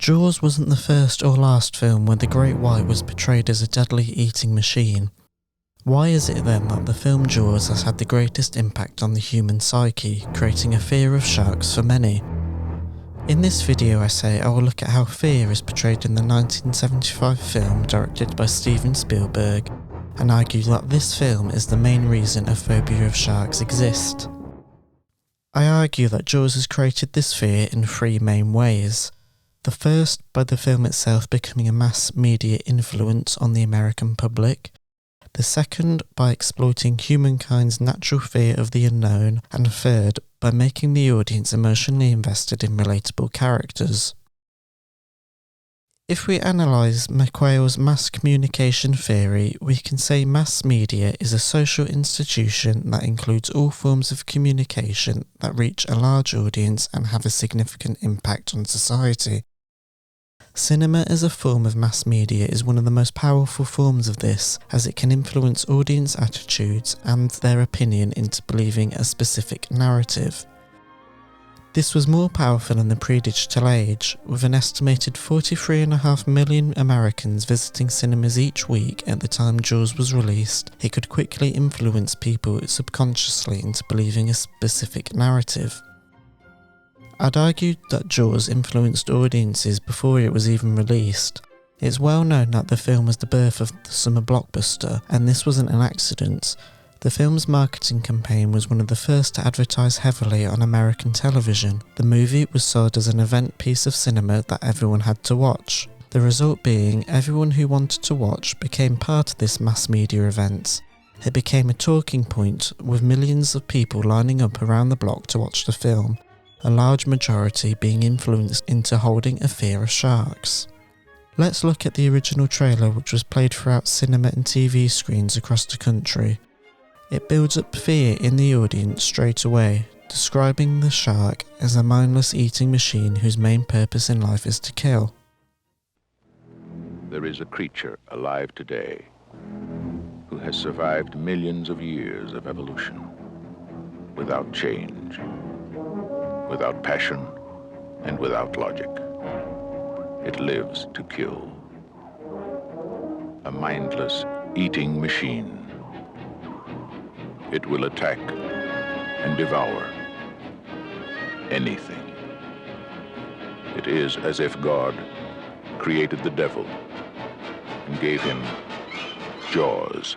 Jaws wasn't the first or last film where the great white was portrayed as a deadly eating machine. Why is it then that the film Jaws has had the greatest impact on the human psyche, creating a fear of sharks for many? In this video essay I will look at how fear is portrayed in the 1975 film directed by Steven Spielberg, and argue that this film is the main reason a phobia of sharks exists. I argue that Jaws has created this fear in three main ways. The first, by the film itself becoming a mass media influence on the American public. The second, by exploiting humankind's natural fear of the unknown. And third, by making the audience emotionally invested in relatable characters. If we analyse McQuail's mass communication theory, we can say mass media is a social institution that includes all forms of communication that reach a large audience and have a significant impact on society. Cinema as a form of mass media is one of the most powerful forms of this, as it can influence audience attitudes and their opinion into believing a specific narrative. This was more powerful in the pre-digital age, with an estimated 43.5 million Americans visiting cinemas each week at the time Jaws was released. It could quickly influence people subconsciously into believing a specific narrative. I'd argued that Jaws influenced audiences before it was even released. It's well known that the film was the birth of the summer blockbuster, and this wasn't an accident. The film's marketing campaign was one of the first to advertise heavily on American television. The movie was sold as an event piece of cinema that everyone had to watch. The result being, everyone who wanted to watch became part of this mass media event. It became a talking point, with millions of people lining up around the block to watch the film, a large majority being influenced into holding a fear of sharks. Let's look at the original trailer, which was played throughout cinema and TV screens across the country. It builds up fear in the audience straight away, describing the shark as a mindless eating machine whose main purpose in life is to kill. There is a creature alive today who has survived millions of years of evolution without change, without passion, and without logic. It lives to kill. A mindless eating machine. It will attack and devour anything. It is as if God created the devil and gave him jaws.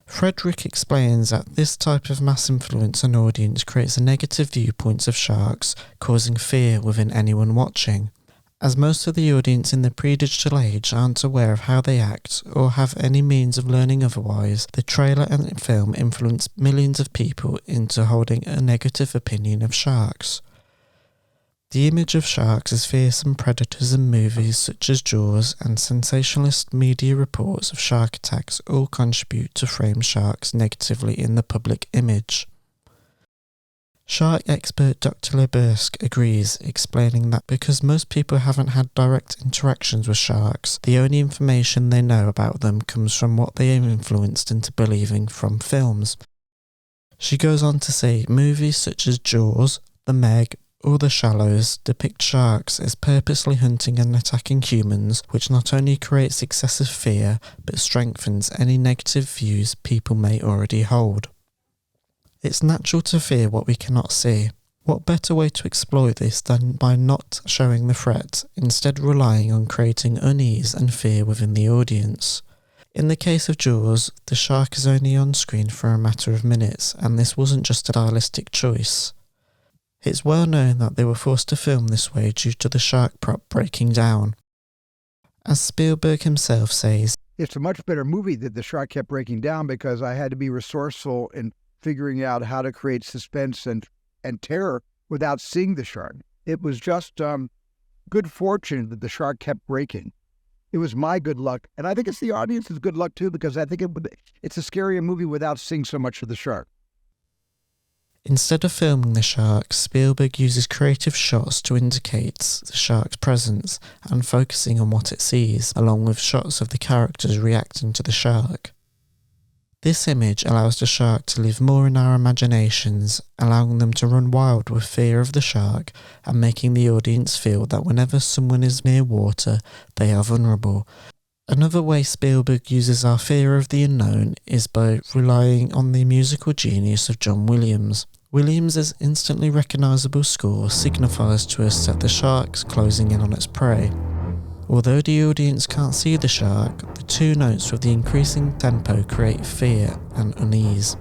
Frederick explains that this type of mass influence on audience creates a negative viewpoint of sharks, causing fear within anyone watching. As most of the audience in the pre-digital age aren't aware of how they act or have any means of learning otherwise, the trailer and film influence millions of people into holding a negative opinion of sharks. The image of sharks as fearsome predators in movies such as Jaws and sensationalist media reports of shark attacks all contribute to frame sharks negatively in the public image. Shark expert Dr. Lebersk agrees, explaining that because most people haven't had direct interactions with sharks, the only information they know about them comes from what they are influenced into believing from films. She goes on to say movies such as Jaws, The Meg, or The Shallows depict sharks as purposely hunting and attacking humans, which not only creates excessive fear, but strengthens any negative views people may already hold. It's natural to fear what we cannot see. What better way to exploit this than by not showing the threat, instead relying on creating unease and fear within the audience? In the case of Jaws, the shark is only on screen for a matter of minutes, and this wasn't just a stylistic choice. It's well known that they were forced to film this way due to the shark prop breaking down. As Spielberg himself says, "It's a much better movie that the shark kept breaking down because I had to be resourceful in figuring out how to create suspense and terror without seeing the shark. It was just good fortune that the shark kept breaking. It was my good luck, and I think it's the audience's good luck too, because I think it's a scarier movie without seeing so much of the shark." Instead of filming the shark, Spielberg uses creative shots to indicate the shark's presence and focusing on what it sees, along with shots of the characters reacting to the shark. This image allows the shark to live more in our imaginations, allowing them to run wild with fear of the shark and making the audience feel that whenever someone is near water, they are vulnerable. Another way Spielberg uses our fear of the unknown is by relying on the musical genius of John Williams. Williams' instantly recognisable score signifies to us that the shark's closing in on its prey. Although the audience can't see the shark, the two notes with the increasing tempo create fear and unease.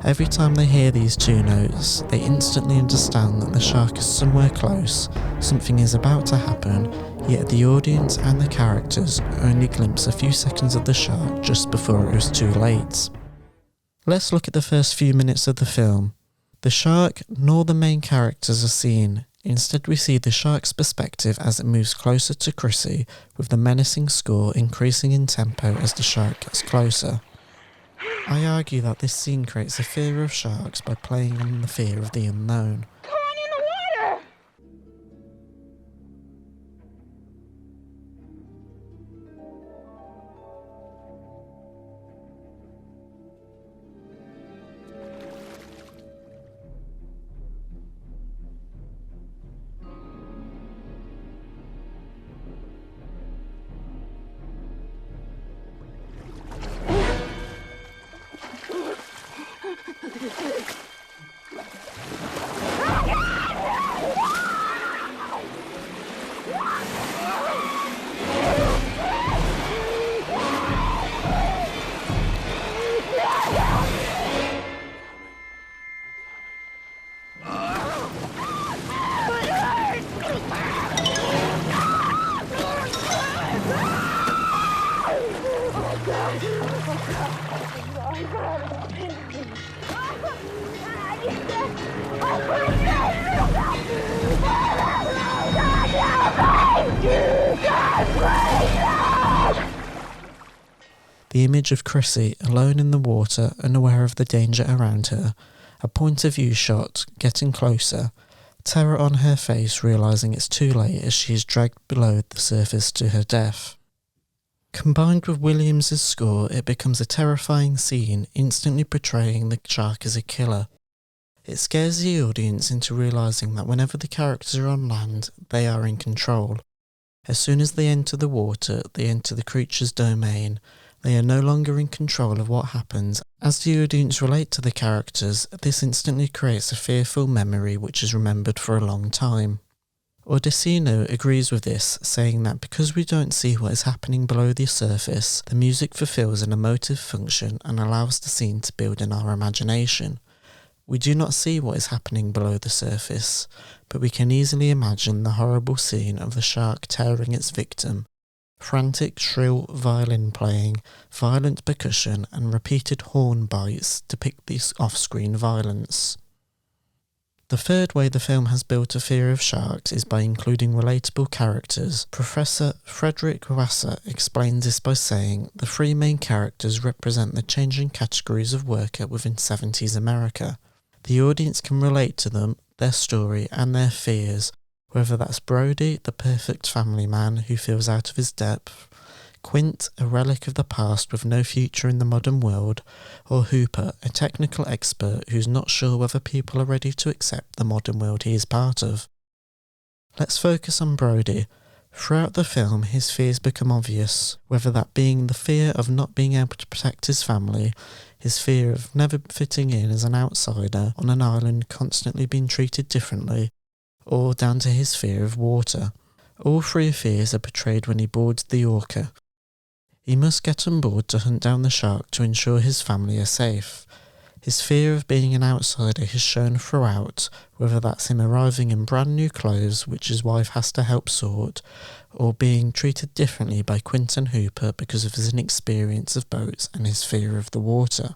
Every time they hear these two notes, they instantly understand that the shark is somewhere close, something is about to happen, yet the audience and the characters only glimpse a few seconds of the shark just before it is too late. Let's look at the first few minutes of the film. The shark nor the main characters are seen. Instead, we see the shark's perspective as it moves closer to Chrissy, with the menacing score increasing in tempo as the shark gets closer. I argue that this scene creates a fear of sharks by playing on the fear of the unknown. Come on in the water! The image of Chrissy alone in the water, unaware of the danger around her, a point of view shot, getting closer, terror on her face realising it's too late as she is dragged below the surface to her death. Combined with Williams' score, it becomes a terrifying scene, instantly portraying the shark as a killer. It scares the audience into realising that whenever the characters are on land, they are in control. As soon as they enter the water, they enter the creature's domain. They are no longer in control of what happens. As the audience relate to the characters, this instantly creates a fearful memory which is remembered for a long time. Odesino agrees with this, saying that because we don't see what is happening below the surface, the music fulfills an emotive function and allows the scene to build in our imagination. We do not see what is happening below the surface, but we can easily imagine the horrible scene of the shark tearing its victim. Frantic, shrill violin playing, violent percussion and repeated horn bites depict this off-screen violence. The third way the film has built a fear of sharks is by including relatable characters. Professor Frederick Wasser explains this by saying the three main characters represent the changing categories of worker within 70s America. The audience can relate to them, their story and their fears, whether that's Brody, the perfect family man who feels out of his depth, Quint, a relic of the past with no future in the modern world, or Hooper, a technical expert who's not sure whether people are ready to accept the modern world he is part of. Let's focus on Brody. Throughout the film, his fears become obvious, whether that being the fear of not being able to protect his family, his fear of never fitting in as an outsider on an island constantly being treated differently, or down to his fear of water. All three fears are portrayed when he boards the orca. He must get on board to hunt down the shark to ensure his family are safe. His fear of being an outsider is shown throughout, whether that's him arriving in brand new clothes which his wife has to help sort, or being treated differently by Quentin Hooper because of his inexperience of boats and his fear of the water.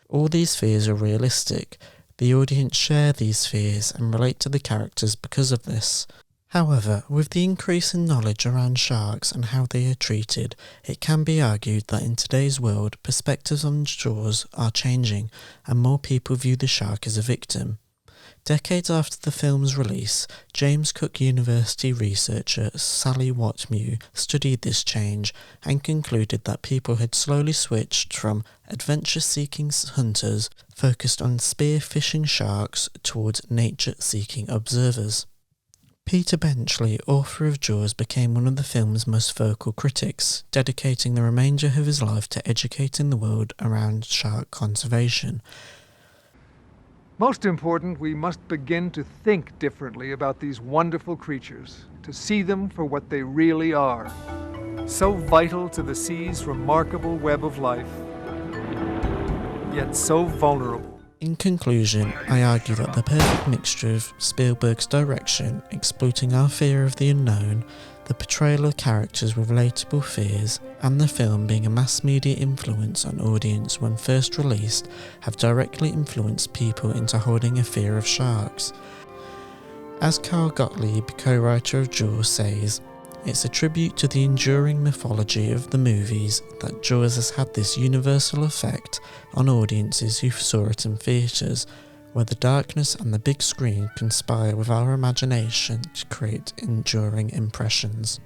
All these fears are realistic. The audience share these fears and relate to the characters because of this. However, with the increase in knowledge around sharks and how they are treated, it can be argued that in today's world, perspectives on shores are changing and more people view the shark as a victim. Decades after the film's release, James Cook University researcher Sally Watmew studied this change and concluded that people had slowly switched from adventure-seeking hunters focused on spear-fishing sharks towards nature-seeking observers. Peter Benchley, author of Jaws, became one of the film's most vocal critics, dedicating the remainder of his life to educating the world around shark conservation. Most important, we must begin to think differently about these wonderful creatures, to see them for what they really are. So vital to the sea's remarkable web of life, yet so vulnerable. In conclusion, I argue that the perfect mixture of Spielberg's direction, exploiting our fear of the unknown, the portrayal of characters with relatable fears, and the film being a mass media influence on audience when first released, have directly influenced people into holding a fear of sharks. As Carl Gottlieb, co-writer of Jaws, says, "It's a tribute to the enduring mythology of the movies that Jaws has had this universal effect on audiences who saw it in theatres, where the darkness and the big screen conspire with our imagination to create enduring impressions."